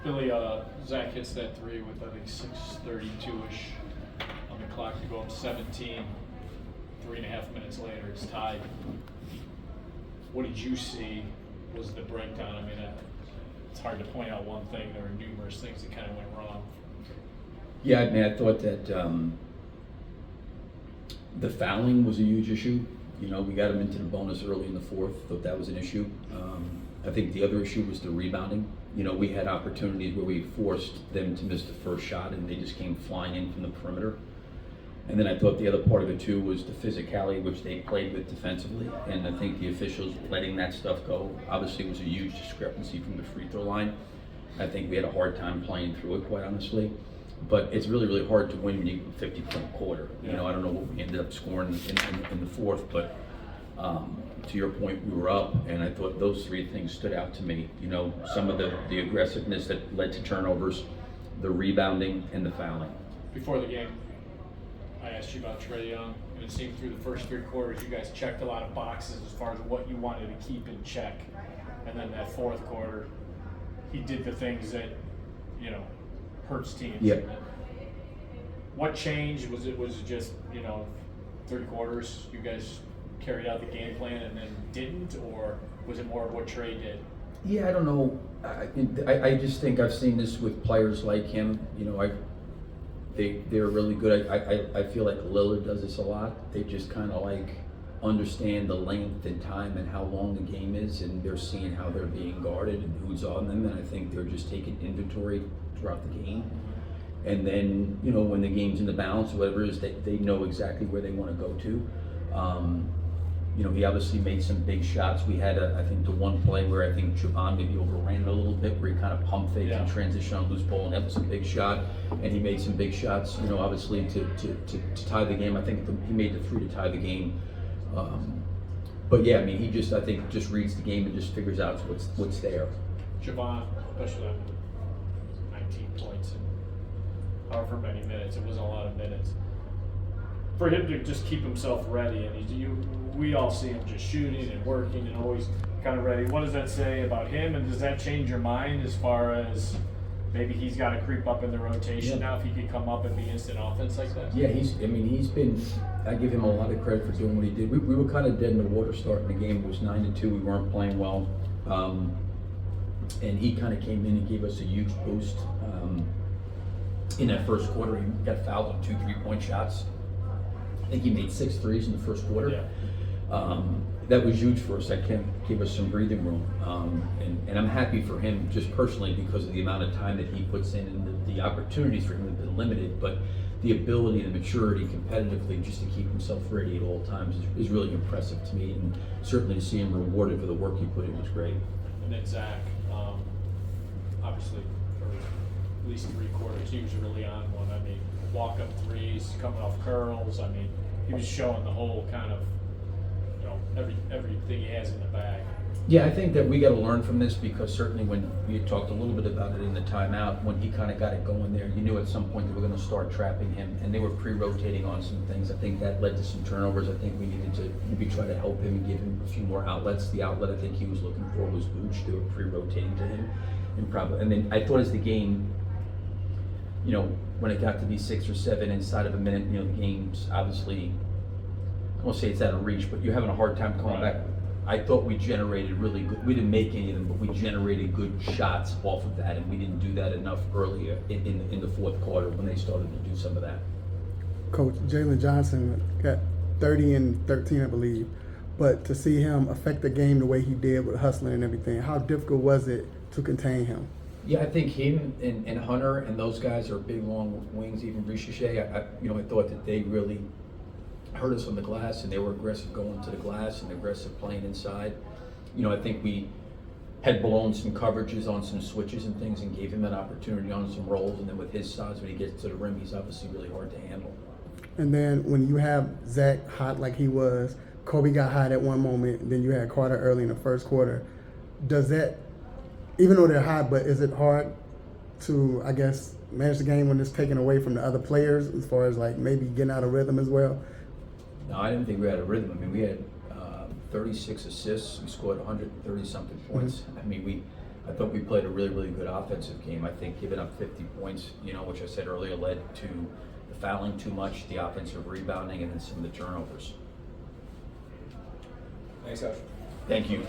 Billy, Zach hits that three with, I think, 6:32-ish on the clock to go up 17. 3.5 minutes later, it's tied. What did you see was the breakdown? I mean, it's hard to point out one thing. There were numerous things that kind of went wrong. Yeah, I mean, I thought that the fouling was a huge issue. You know, we got him into the bonus early in the fourth. Thought that was an issue. I think the other issue was the rebounding. You know, we had opportunities where we forced them to miss the first shot, and they just came flying in from the perimeter. And then I thought the other part of it too was the physicality which they played with defensively, and I think the officials letting that stuff go obviously was a huge discrepancy from the free throw line. I think we had a hard time playing through it, quite honestly. But it's really, really hard to win when you 50-point quarter. You know, I don't know what we ended up scoring in the fourth, but to your point, we were up, and I thought those three things stood out to me. You know, some of the aggressiveness that led to turnovers, the rebounding, and the fouling. Before the game, I asked you about Trae Young, and it seemed through the first three quarters you guys checked a lot of boxes as far as what you wanted to keep in check. And then that fourth quarter, he did the things that, you know, hurts teams. Yeah. What changed? Was it just, you know, 3 quarters you guys carried out the game plan and then didn't, or was it more of what Trae did? Yeah, I don't know. I just think I've seen this with players like him. You know, they're really good. I feel like Lillard does this a lot. They just kind of like understand the length and time and how long the game is, and they're seeing how they're being guarded and who's on them, and I think they're just taking inventory throughout the game. And then, you know, when the game's in the balance or whatever it is, they know exactly where they want to go to. You know, he obviously made some big shots. We had, I think, the one play where I think Javon maybe overran it a little bit, where he kind of pump faked and transition on a loose ball, and that was a big shot. And he made some big shots, you know, obviously to tie the game. I think he made the 3 to tie the game. But yeah, I mean, he just, I think, just reads the game and just figures out what's there. Javon, especially on 19 points in however many minutes, it wasn't a lot of minutes. For him to just keep himself ready, and we all see him just shooting and working and always kind of ready. What does that say about him, and does that change your mind as far as maybe he's got to creep up in the rotation now if he could come up and be instant offense like that? Yeah, he's been, I give him a lot of credit for doing what he did. We were kind of dead in the water starting the game. It was 9-2, we weren't playing well. And he kind of came in and gave us a huge boost. In that first quarter, he got fouled on 2 3-point shots. I think he made 6 threes in the first quarter. Yeah. That was huge for us. That gave us some breathing room. And I'm happy for him just personally because of the amount of time that he puts in, and the opportunities for him have been limited, but the ability and the maturity competitively just to keep himself ready at all times is really impressive to me, and certainly to see him rewarded for the work he put in was great. And then Zach, obviously for at least 3 quarters, he was really on one. I mean, walk-up threes, coming off curls. I mean, he was showing the whole kind of, you know, everything he has in the bag. Yeah, I think that we got to learn from this, because certainly when we talked a little bit about it in the timeout, when he kind of got it going there, you knew at some point they were going to start trapping him, and they were pre-rotating on some things. I think that led to some turnovers. I think we needed to maybe try to help him and give him a few more outlets. The outlet I think he was looking for was Vooch. They were pre-rotating to him, and then I thought as the game, you know, when it got to be 6 or 7 inside of a minute, you know, the game's obviously, I won't say it's out of reach, but you're having a hard time coming back. I thought we generated really good, we didn't make any of them, but we generated good shots off of that, and we didn't do that enough earlier in the fourth quarter when they started to do some of that. Coach, Jalen Johnson got 30 and 13, I believe, but to see him affect the game the way he did with hustling and everything, how difficult was it to contain him? Yeah, I think him and Hunter and those guys are big, long wings. Even Ricochet, I thought that they really hurt us on the glass, and they were aggressive going to the glass and aggressive playing inside. You know, I think we had blown some coverages on some switches and things and gave him an opportunity on some rolls, and then with his size, when he gets to the rim, he's obviously really hard to handle. And then when you have Zach hot like he was, Kobe got hot at one moment, and then you had Carter early in the first quarter. Does that, even though they're hot, but is it hard to, I guess, manage the game when it's taken away from the other players as far as like maybe getting out of rhythm as well? No, I didn't think we had a rhythm. I mean, we had 36 assists. We scored 130-something points. I mean, I thought we played a really, really good offensive game. I think giving up 50 points, which I said earlier, led to the fouling too much, the offensive rebounding, and then some of the turnovers. Thanks, Coach. Thank you.